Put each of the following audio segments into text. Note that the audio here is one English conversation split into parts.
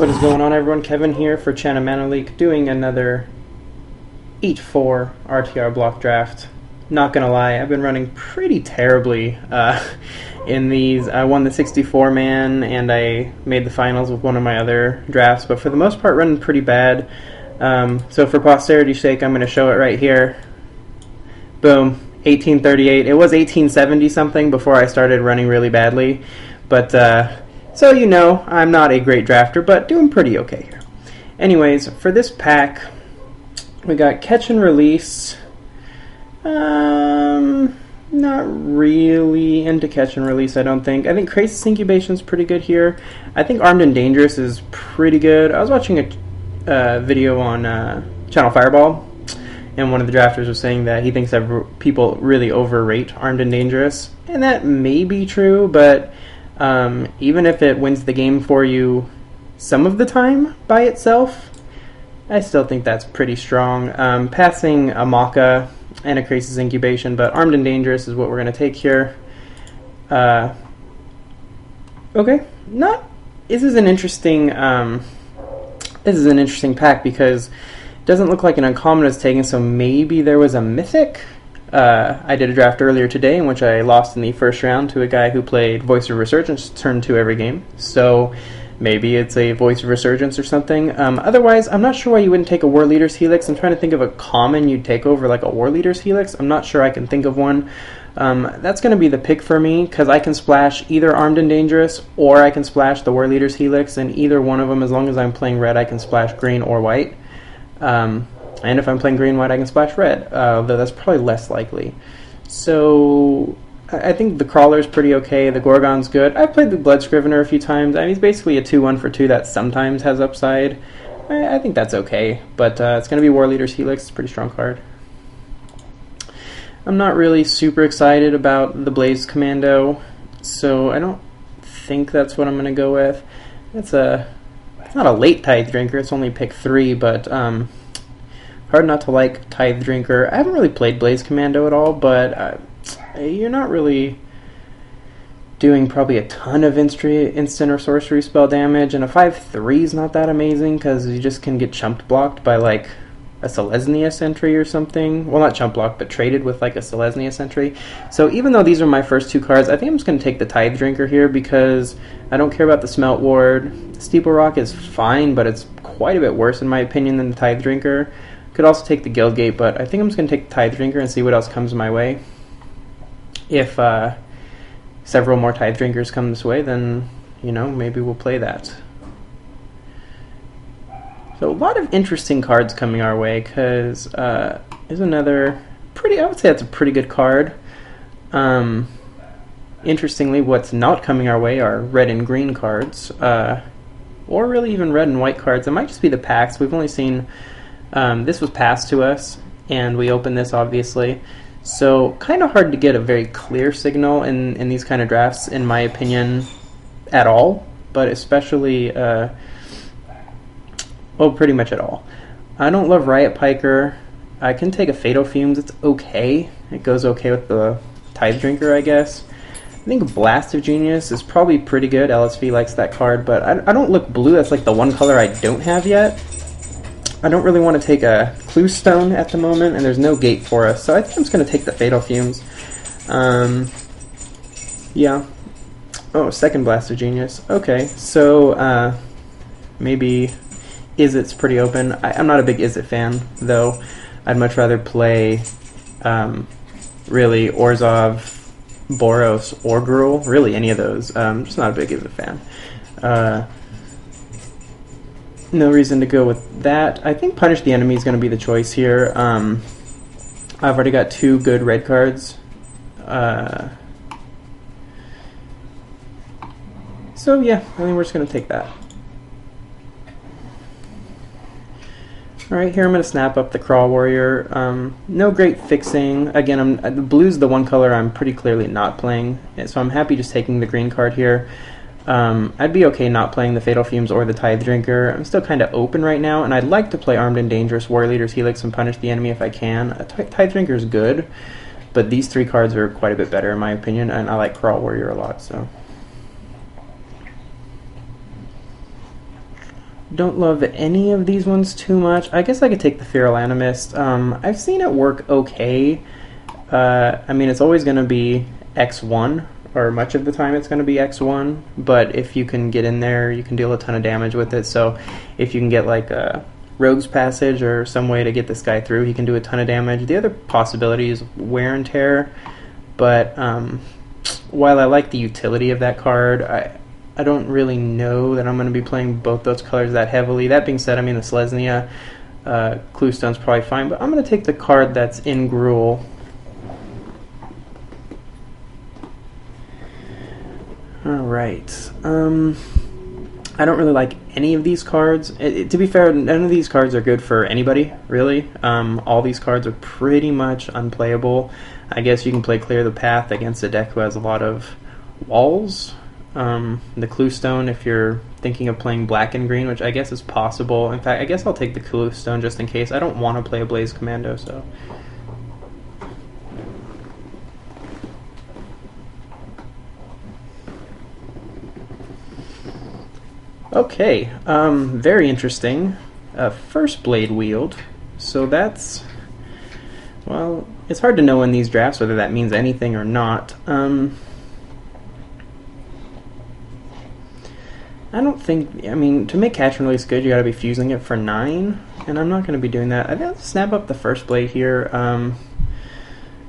What is going on, everyone? Kevin here for China Mana League, doing another 8-4 RTR block draft. Not gonna lie, I've been running pretty terribly in these. I won the 64-man and I made the finals with one of my other drafts, but for the most part running pretty bad. So for posterity's sake, I'm gonna show it right here. Boom, 1838. It was 1870 something before I started running really badly, but so you know, I'm not a great drafter, but doing pretty okay here. Anyways, for this pack, we got Catch and Release. Not really into Catch and Release, I don't think. I think Crisis Incubation's pretty good here. I think Armed and Dangerous is pretty good. I was watching a video on Channel Fireball, and one of the drafters was saying that he thinks that people really overrate Armed and Dangerous, and that may be true, but even if it wins the game for you some of the time by itself, I still think that's pretty strong. Passing a Maka and a Crisis Incubation, but Armed and Dangerous is what we're going to take here. Okay, this is an interesting pack because it doesn't look like an uncommon is taken, so maybe there was a mythic. I did a draft earlier today in which I lost in the first round to a guy who played Voice of Resurgence turn 2 every game. So maybe it's a Voice of Resurgence or something. Otherwise, I'm not sure why you wouldn't take a War Leader's Helix. I'm trying to think of a common you'd take over like a War Leader's Helix. I'm not sure I can think of one. That's going to be the pick for me because I can splash either Armed and Dangerous or I can splash the War Leader's Helix, and either one of them, as long as I'm playing red, I can splash green or white. And if I'm playing green-white, I can splash red, though that's probably less likely. So I think the Crawler's pretty okay. The Gorgon's good. I've played the Blood Scrivener a few times. I mean, he's basically a 2-1 for 2 that sometimes has upside. I think that's okay, but it's going to be War Leader's Helix. It's a pretty strong card. I'm not really super excited about the Blaze Commando, so I don't think that's what I'm going to go with. It's not a late Tithe Drinker. It's only pick 3, but hard not to like Tithe Drinker. I haven't really played Blaze Commando at all, but you're not really doing probably a ton of instant or sorcery spell damage, and a 5/3 is not that amazing because you just can get chump blocked by like a Selesnya Sentry or something. Well, not chump blocked, but traded with like a Selesnya Sentry. So even though these are my first 2 cards, I think I'm just going to take the Tithe Drinker here because I don't care about the Smelt Ward. Steeple Rock is fine, but it's quite a bit worse in my opinion than the Tithe Drinker. Could also take the Guildgate, but I think I'm just going to take the Tithe Drinker and see what else comes my way. If several more Tithe Drinkers come this way, then, you know, maybe we'll play that. So a lot of interesting cards coming our way, because there's another I would say that's a pretty good card. Interestingly, what's not coming our way are red and green cards, or really even red and white cards. It might just be the packs. We've only seen... this was passed to us, and we opened this, obviously. So, kind of hard to get a very clear signal in these kind of drafts, in my opinion, at all. But especially, well, pretty much at all. I don't love Riot Piker. I can take a Fatal Fumes. It's okay. It goes okay with the Tithe Drinker, I guess. I think Blast of Genius is probably pretty good. LSV likes that card, but I don't look blue. That's like the one color I don't have yet. I don't really want to take a Clue Stone at the moment, and there's no gate for us, so I think I'm just going to take the Fatal Fumes. Yeah. Oh, second Blast of Genius. Okay, so maybe Izzet's pretty open. I'm not a big Izzet fan, though. I'd much rather play really Orzhov, Boros, or Gruul. Really, any of those. Just not a big Izzet fan. No reason to go with that. I think Punish the Enemy is going to be the choice here. I've already got 2 good red cards. So yeah, I think we're just going to take that. Alright, here I'm going to snap up the Crawl Warrior. No great fixing. Again, the blue's the one color I'm pretty clearly not playing, so I'm happy just taking the green card here. I'd be okay not playing the Fatal Fumes or the Tithe Drinker. I'm still kind of open right now, and I'd like to play Armed and Dangerous, War Leader's Helix, and Punish the Enemy if I can. Tithe Drinker is good, but these 3 cards are quite a bit better in my opinion, and I like Crawl Warrior a lot, so... Don't love any of these ones too much. I guess I could take the Feral Animist. I've seen it work okay. I mean, it's always going to be X1, or much of the time it's going to be X1, but if you can get in there, you can deal a ton of damage with it. So if you can get like a Rogue's Passage or some way to get this guy through, he can do a ton of damage. The other possibility is Wear and Tear, but while I like the utility of that card, I don't really know that I'm going to be playing both those colors that heavily. That being said, I mean, the Selesnya Cluestone's probably fine, but I'm going to take the card that's in Gruul. Alright. I don't really like any of these cards. To be fair, none of these cards are good for anybody, really. All these cards are pretty much unplayable. I guess you can play Clear the Path against a deck who has a lot of walls. The Cluestone, if you're thinking of playing black and green, which I guess is possible. In fact, I guess I'll take the Cluestone just in case. I don't want to play a Blaze Commando, so... Okay, very interesting. First Blade Wield. So that's... Well, it's hard to know in these drafts whether that means anything or not. I don't think, I mean, to make Catch and Release good, you gotta be fusing it for 9, and I'm not gonna be doing that. I think I'll snap up the First Blade here.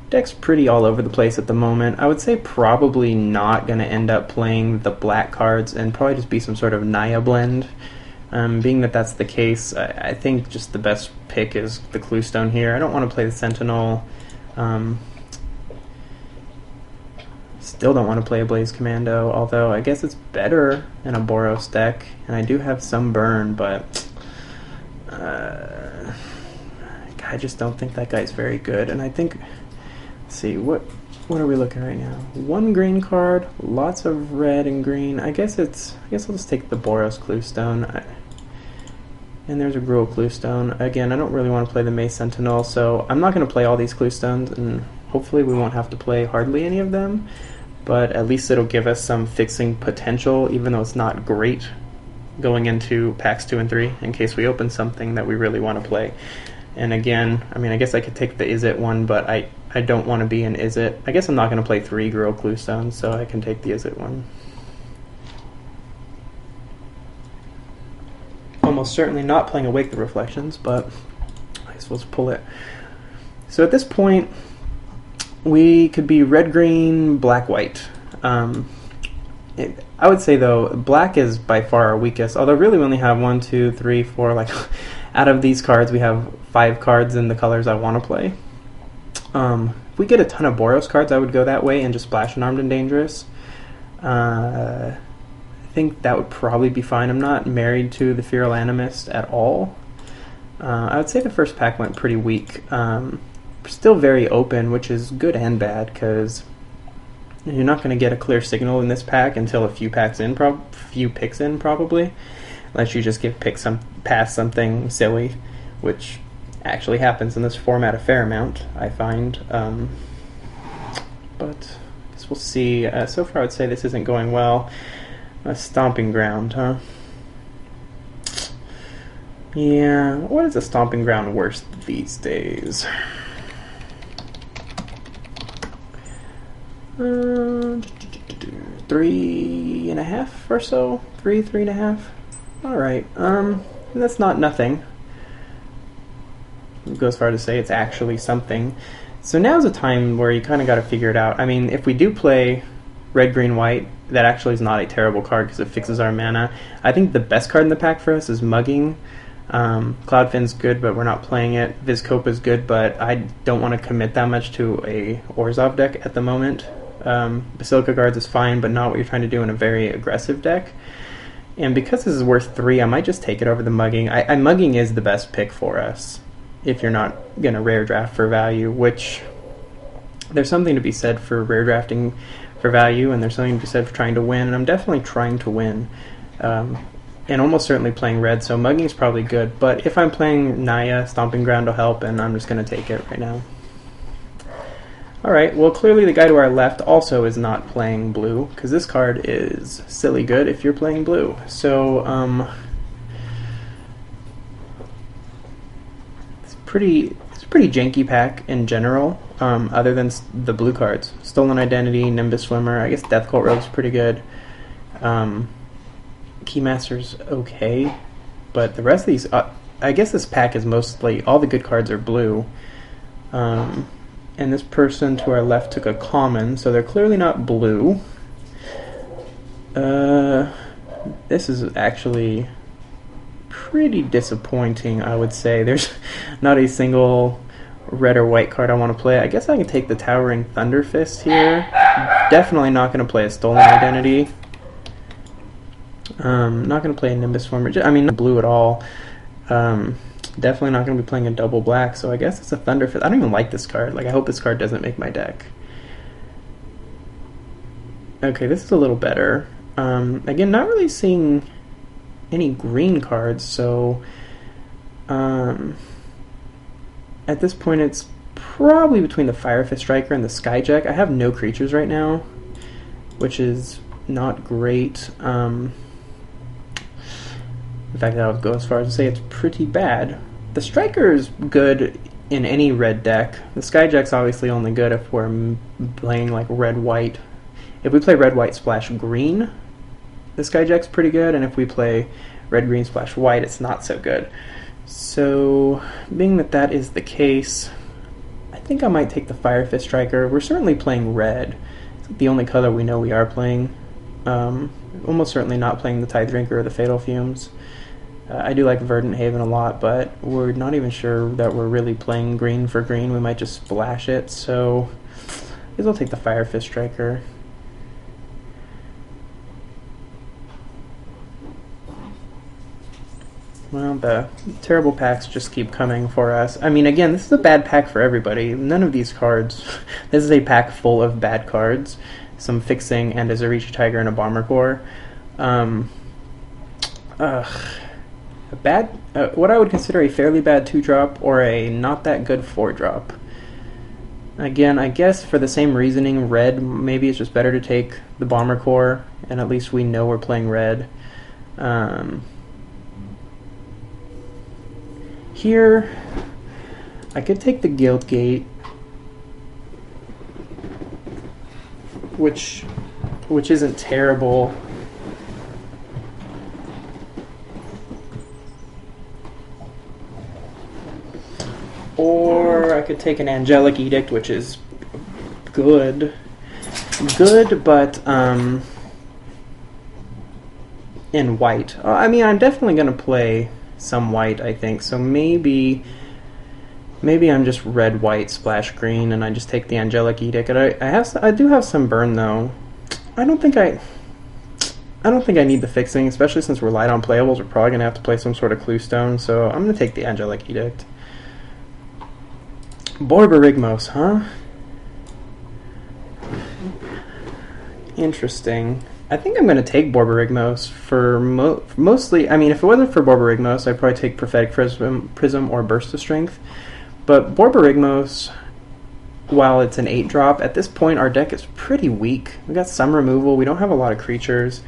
Deck's pretty all over the place at the moment. I would say probably not gonna end up playing the black cards and probably just be some sort of Naya blend. Being that that's the case, I think just the best pick is the Cluestone here. I don't want to play the Sentinel. Still don't want to play a Blaze Commando, although I guess it's better in a Boros deck, and I do have some burn, but I just don't think that guy's very good. And I think, let's see, what are we looking right now? One green card, lots of red and green. I guess I'll just take the Boros Cluestone. And there's a Gruul Cluestone. Again, I don't really want to play the Mace Sentinel, so I'm not going to play all these Cluestones, and hopefully we won't have to play hardly any of them. But at least it'll give us some fixing potential, even though it's not great going into packs 2 and 3, in case we open something that we really want to play. And again, I mean, I guess I could take the Izzet one, but I don't want to be an Izzet. I guess I'm not going to play 3 Gruul Cluestones, so I can take the Izzet one. Almost certainly not playing Awake the Reflections, but I guess we'll just pull it. So at this point, we could be red-green, black-white. I would say, though, black is by far our weakest, although really we only have 1, 2, 3, 4, like, out of these cards we have 5 cards in the colors I want to play. If we get a ton of Boros cards, I would go that way and just splash an Armed and Dangerous. I think that would probably be fine. I'm not married to the Feral Animist at all. I would say the first pack went pretty weak. Still very open, which is good and bad, because you're not going to get a clear signal in this pack until a few picks in, probably, unless you just pass something silly, which actually happens in this format a fair amount, I find. But I guess we'll see. So far, I would say this isn't going well. A Stomping Ground, huh? Yeah, what is a Stomping Ground worth these days? 3.5 or so? 3.5? Alright, that's not nothing. It goes far to say it's actually something. So now's a time where you kind of got to figure it out. I mean, if we do play red, green, white, that actually is not a terrible card because it fixes our mana. I think the best card in the pack for us is Mugging. Cloudfin's good, but we're not playing it. Vizcopa is good, but I don't want to commit that much to a Orzhov deck at the moment. Basilica Guards is fine, but not what you're trying to do in a very aggressive deck. And because this is worth 3, I might just take it over the Mugging. Mugging is the best pick for us if you're not going to rare draft for value, which there's something to be said for rare drafting for value, and there's something to be said for trying to win, and I'm definitely trying to win. And almost certainly playing red, so Mugging is probably good. But if I'm playing Naya, Stomping Ground will help, and I'm just going to take it right now. Alright, well clearly the guy to our left also is not playing blue, because this card is silly good if you're playing blue. So, it's a pretty janky pack in general, other than the blue cards. Stolen Identity, Nimbus Swimmer, I guess Death Cult Rogue's pretty good. Keymaster's okay, but the rest of these, I guess this pack is mostly, all the good cards are blue. And this person to our left took a common, so they're clearly not blue. This is actually pretty disappointing, I would say. There's not a single red or white card I want to play. I guess I can take the Towering Thunderfist here. Definitely not going to play a Stolen Identity. Not going to play a Nimbus Former. I mean, not blue at all. Definitely not going to be playing a double black, so I guess it's a Thunderfist. I don't even like this card. Like, I hope this card doesn't make my deck. Okay, this is a little better. Again, not really seeing any green cards, so at this point it's probably between the Firefist Striker and the Skyjack. I have no creatures right now, which is not great. In fact, I would go as far as to say it's pretty bad. The Striker is good in any red deck. The Skyjack's obviously only good if we're playing like red-white. If we play red-white splash green, the Skyjack's pretty good, and if we play red-green splash white, it's not so good. So, being that that is the case, I think I might take the Firefist Striker. We're certainly playing red. It's the only color we know we are playing. Almost certainly not playing the Tide Drinker or the Fatal Fumes. I do like Verdant Haven a lot, but we're not even sure that we're really playing green for green. We might just splash it, so I guess I'll take the Firefist Striker. Well, the terrible packs just keep coming for us. I mean, again, this is a bad pack for everybody. None of these cards... This is a pack full of bad cards. Some Fixing and a Zarichi Tiger and a Bomber Core. A bad... what I would consider a fairly bad 2-drop or a not that good 4-drop. Again, I guess for the same reasoning, red, maybe it's just better to take the Bomber Core, and at least we know we're playing red. Here, I could take the Guild Gate, which isn't terrible. Or I could take an Angelic Edict, which is good, but in white. I mean, I'm definitely going to play some white, I think. So maybe I'm just red, white, splash green, and I just take the Angelic Edict. And I do have some burn though. I don't think I need the Fixing, especially since we're light on playables. We're probably gonna have to play some sort of Clue Stone, so I'm gonna take the Angelic Edict. Borborygmos, huh? Interesting. I think I'm going to take Borborygmos for mostly... I mean, if it wasn't for Borborygmos, I'd probably take Prophetic Prism or Burst of Strength. But Borborygmos, while it's an 8-drop, at this point our deck is pretty weak. We got some removal. We don't have a lot of creatures.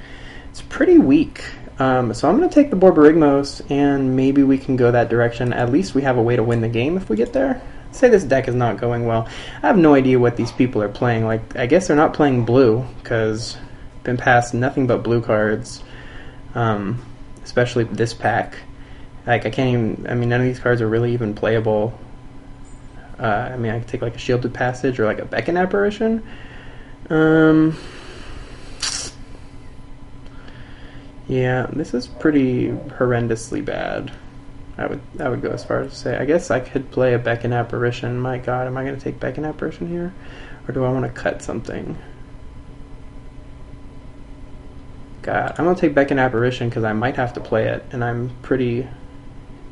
It's pretty weak. So I'm going to take the Borborygmos, and maybe we can go that direction. At least we have a way to win the game if we get there. Say this deck is not going well. I have no idea what these people are playing. Like, I guess they're not playing blue, because been passed nothing but blue cards, especially this pack. Like, I can't even... I mean, none of these cards are really even playable. I mean, I could take like a Shielded Passage or like a Beckon Apparition. Yeah, this is pretty horrendously bad. I would go as far as to say. I guess I could play a Beckon Apparition. My god, am I going to take Beckon Apparition here? Or do I want to cut something? God, I'm going to take Beckon Apparition because I might have to play it, and I'm pretty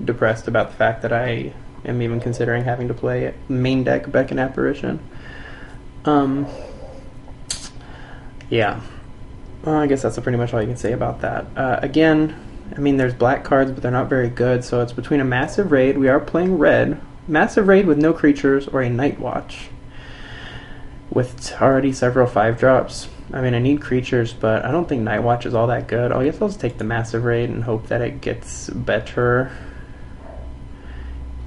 depressed about the fact that I am even considering having to play it. Main deck Beckon Apparition. Yeah. Well, I guess that's pretty much all you can say about that. Again, I mean, there's black cards, but they're not very good, so it's between a Massive Raid, we are playing red, Massive Raid with no creatures, or a Night Watch with already several 5-drops. I mean, I need creatures, but I don't think Night Watch is all that good. I guess I'll just take the Massive Raid and hope that it gets better.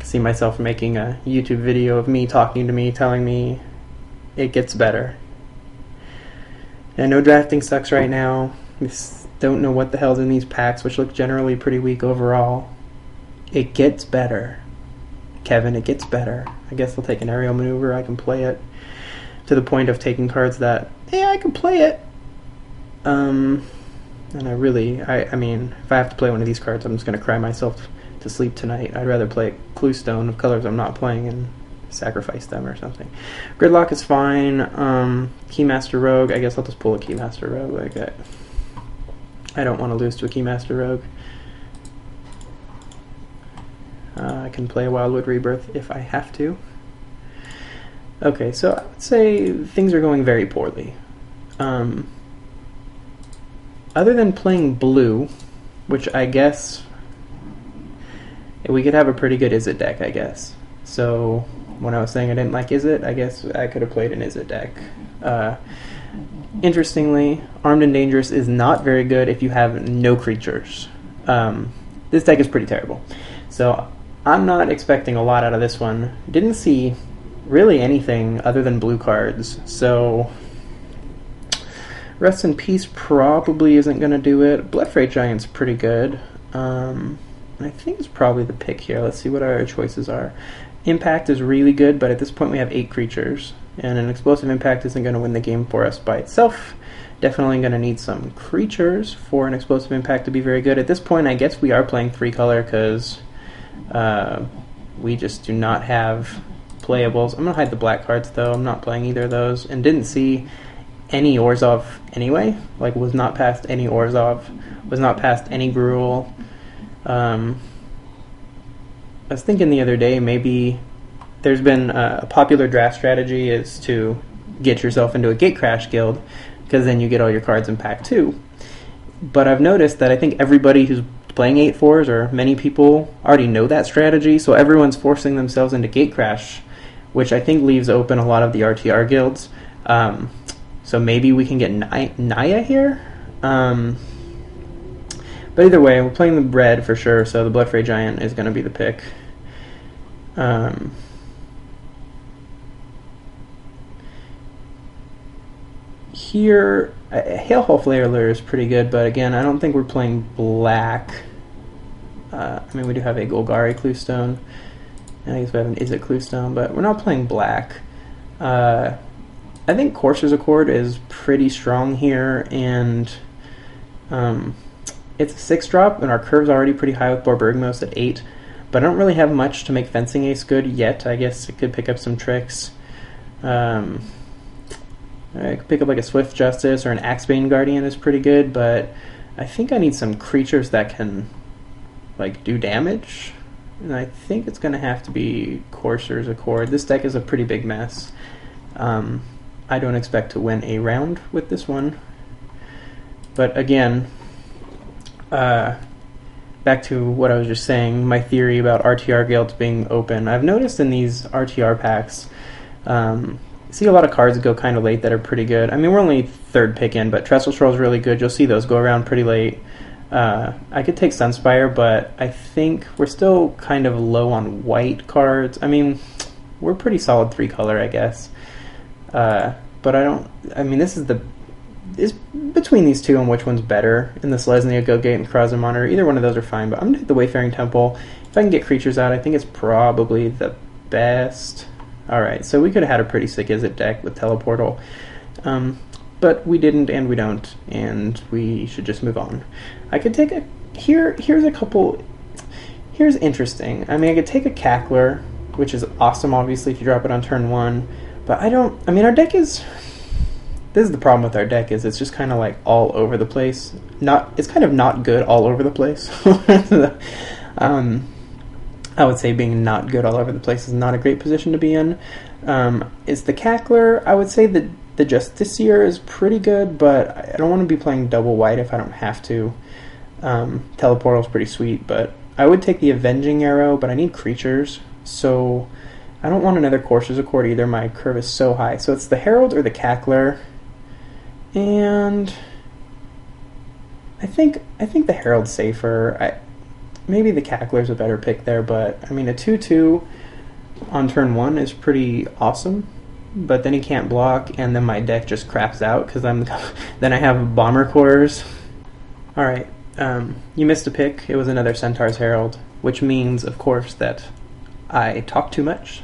see myself making a YouTube video of me talking to me, telling me it gets better. I know drafting sucks right now. Just don't know what the hell's in these packs, which look generally pretty weak overall. It gets better. Kevin, it gets better. I guess I'll take an aerial maneuver. I can play it to the point of taking cards that, yeah, I can play it. And I mean, if I have to play one of these cards, I'm just going to cry myself to sleep tonight. I'd rather play Clue Stone of colors I'm not playing and sacrifice them or something. Gridlock is fine. Keymaster Rogue, I guess I'll just pull a Keymaster Rogue like that. I don't want to lose to a Keymaster Rogue. I can play a Wildwood Rebirth if I have to. Okay, so I would say things are going very poorly. Other than playing blue, which I guess we could have a pretty good Izzet deck, I guess. So when I was saying I didn't like Izzet, I guess I could have played an Izzet deck. Interestingly, Armed and Dangerous is not very good if you have no creatures. This deck is pretty terrible. So I'm not expecting a lot out of this one. Didn't see really anything other than blue cards. So Rest in Peace probably isn't going to do it. Bloodfreight Giant's pretty good. I think it's probably the pick here. Let's see what our choices are. Impact is really good, but at this point we have 8 creatures. And an Explosive Impact isn't going to win the game for us by itself. Definitely going to need some creatures for an Explosive Impact to be very good. At this point, I guess we are playing 3-color because we just do not have playables. I'm going to hide the black cards, though. I'm not playing either of those. And didn't see any Orzhov anyway. Like, was not past any Orzhov. Was not past any Gruul. I was thinking the other day, maybe there's been a popular draft strategy is to get yourself into a Gatecrash guild, because then you get all your cards in pack 2. But I've noticed that I think everybody who's playing 8-4s, or many people, already know that strategy, so everyone's forcing themselves into Gatecrash, which I think leaves open a lot of the RTR guilds. So maybe we can get Naya here? But either way, we're playing the red for sure, so the Bloodfreight Giant is going to be the pick. Here, Hailhole Flailer is pretty good, but again, I don't think we're playing black. I mean, we do have a Golgari Cluestone, and I guess we have an Izzet Cluestone, but we're not playing black. I think Courser's Accord is pretty strong here, and it's a 6-drop, and our curve's already pretty high with Borbergmos at 8, but I don't really have much to make Fencing Ace good yet. I guess it could pick up some tricks. I could pick up like a Swift Justice or an Axebane Guardian is pretty good, but I think I need some creatures that can like do damage, and I think it's going to have to be Courser's Accord. This deck is a pretty big mess. I don't expect to win a round with this one, but again, back to what I was just saying, my theory about RTR guilds being open. I've noticed in these RTR packs, see a lot of cards that go kind of late that are pretty good. I mean, we're only 3rd pick in, but Trestle Troll is really good. You'll see those go around pretty late. I could take Sunspire, but I think we're still kind of low on white cards. I mean, we're pretty solid 3-color, I guess. But I mean, this is between these two on which one's better in the Selesnya, Go-Gate, and Krauser Monitor. Either one of those are fine, but I'm going to hit the Wayfaring Temple. If I can get creatures out, I think it's probably the best. Alright, so we could have had a pretty sick Izzet deck with Teleportal. But we didn't, and we don't, and we should just move on. I could take a... Here's a couple... Here's interesting. I mean, I could take a Cackler, which is awesome, obviously, if you drop it on turn 1. But I don't... I mean, our deck is... This is the problem with our deck, is it's just kind of like all over the place. It's kind of not good all over the place. I would say being not good all over the place is not a great position to be in. Is the Cackler, I would say that the Justiciar is pretty good, but I don't want to be playing double white if I don't have to. Teleportal's pretty sweet, but I would take the Avenging Arrow, but I need creatures, so I don't want another Courser's Accord either. My curve is so high. So it's the Herald or the Cackler, and I think the Herald's safer. maybe the Cackler's a better pick there, but I mean a 2/2 on turn 1 is pretty awesome. But then he can't block, and then my deck just craps out because then I have Bomber Cores. All right, you missed a pick. It was another Centaur's Herald, which means, of course, that I talk too much,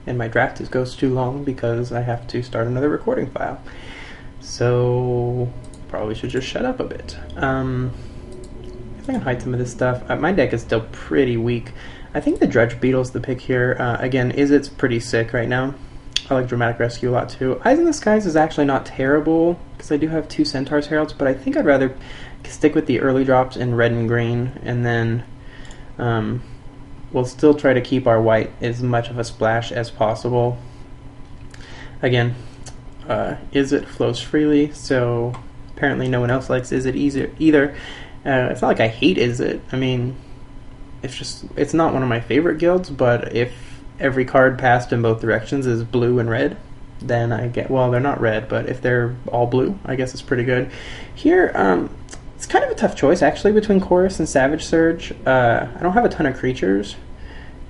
and my draft goes too long because I have to start another recording file. So probably should just shut up a bit. I can hide some of this stuff. My deck is still pretty weak. I think the Dredge Beetle's the pick here. Again, it's pretty sick right now. I like Dramatic Rescue a lot too. Eyes in the Skies is actually not terrible because I do have 2 Centaur's Heralds, but I think I'd rather stick with the early drops in red and green, and then we'll still try to keep our white as much of a splash as possible. Again, Izzet flows freely, so apparently no one else likes Izzet either. It's not like I hate Izzet. I mean, it's not one of my favorite guilds, but if every card passed in both directions is blue and red, then I get, well, they're not red, but if they're all blue, I guess it's pretty good. Here, it's kind of a tough choice, actually, between Chorus and Savage Surge. I don't have a ton of creatures,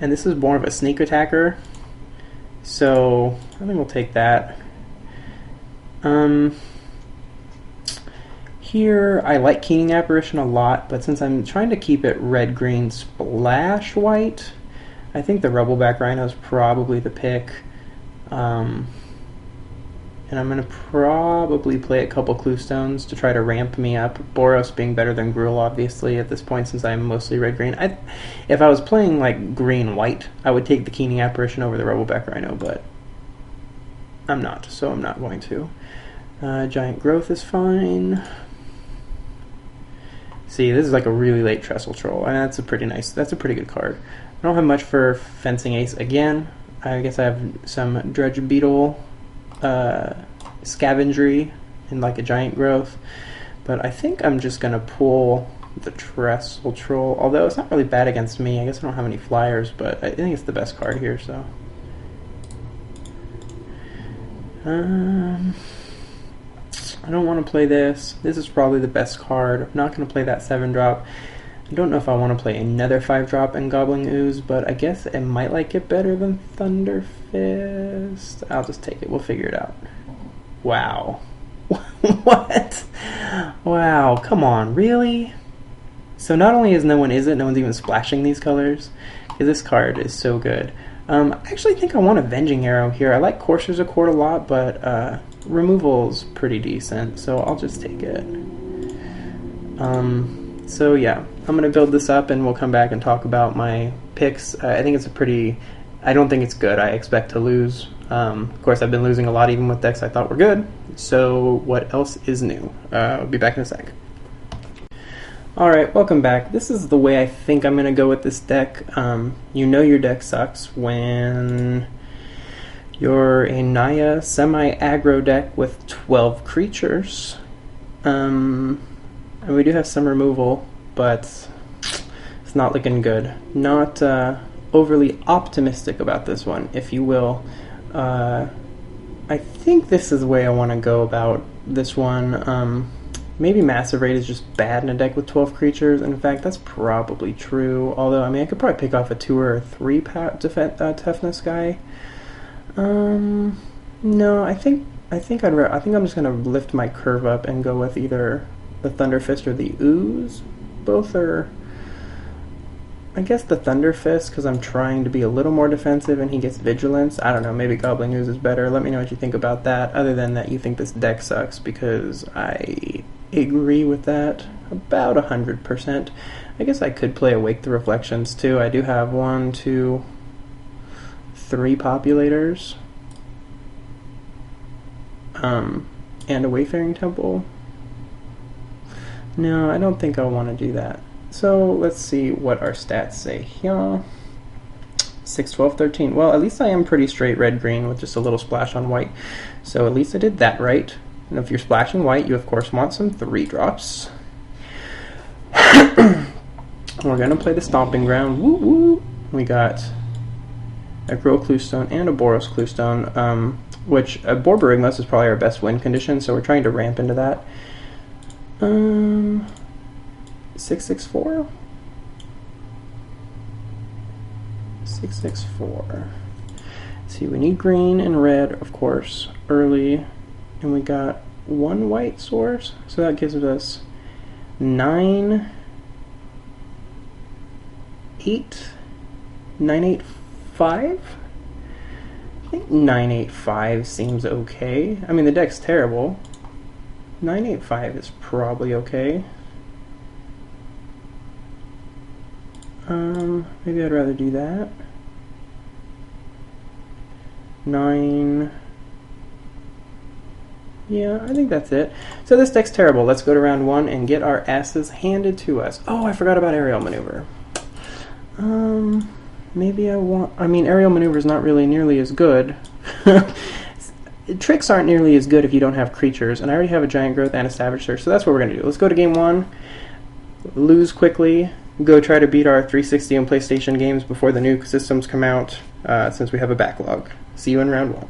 and this is more of a sneak attacker, so I think we'll take that. Here, I like Keening Apparition a lot, but since I'm trying to keep it red-green splash white, I think the Rubbleback Rhino is probably the pick. And I'm going to probably play a couple Cluestones to try to ramp me up. Boros being better than Gruul, obviously, at this point, since I'm mostly red-green. If I was playing like green-white, I would take the Keening Apparition over the Rubbleback Rhino, but I'm not, so I'm not going to. Giant Growth is fine. See, this is like a really late Trestle Troll, and that's a pretty good card. I don't have much for Fencing Ace again. I guess I have some Dredge Beetle, Scavengery, and like a Giant Growth. But I think I'm just going to pull the Trestle Troll, although it's not really bad against me. I guess I don't have any flyers, but I think it's the best card here, so. I don't want to play this. This is probably the best card. I'm not going to play that 7-drop. I don't know if I want to play another 5-drop in Gobbling Ooze, but I guess it might like it better than Thunder Fist. I'll just take it. We'll figure it out. Wow. What? Wow, come on, really? So not only is no one's even splashing these colors. This card is so good. I actually think I want a Venging Arrow here. I like Courser's Accord a lot, but removal's pretty decent, so I'll just take it. So yeah, I'm going to build this up and we'll come back and talk about my picks. I think I don't think it's good. I expect to lose. Of course, I've been losing a lot even with decks I thought were good. So what else is new? I'll be back in a sec. Alright, welcome back. This is the way I think I'm going to go with this deck. You know your deck sucks when you're a Naya semi-aggro deck with 12 creatures. And we do have some removal, but it's not looking good. Not overly optimistic about this one, if you will. I think this is the way I want to go about this one. Maybe Massive Raid is just bad in a deck with 12 creatures, and in fact, that's probably true. Although, I mean, I could probably pick off a 2 or a 3 toughness guy. No, I think I'm just gonna lift my curve up and go with either the Thunder Fist or the Ooze. Both are, I guess, the Thunder Fist because I'm trying to be a little more defensive and he gets Vigilance. I don't know, maybe Gobbling Ooze is better. Let me know what you think about that, other than that you think this deck sucks, because I agree with that about 100%. I guess I could play Awake the Reflections too. I do have 1, 2, 3 Populators. And a Wayfaring Temple. No, I don't think I want to do that. So let's see what our stats say here. 6, 12, 13. Well, at least I am pretty straight red-green with just a little splash on white. So at least I did that right. And if you're splashing white, you of course want some 3-drops. We're going to play the Stomping Ground. Woo woo! We got a Gruul Cluestone and a Boros Cluestone, which Borborygmus is probably our best win condition, so we're trying to ramp into that. 6, 6, 4. 664. See, we need green and red, of course, early, and we got one white source, so that gives us 9, 8, 985? I think 985 seems okay. I mean, the deck's terrible. 985 is probably okay. Maybe I'd rather do that. 9. Yeah, I think that's it. So this deck's terrible. Let's go to round 1 and get our asses handed to us. Oh, I forgot about aerial maneuver. Maybe I mean, aerial maneuver is not really nearly as good. Tricks aren't nearly as good if you don't have creatures, and I already have a giant growth and a savage surge, so that's what we're going to do. Let's go to game 1, lose quickly, go try to beat our 360 and PlayStation games before the new systems come out, since we have a backlog. See you in round 1.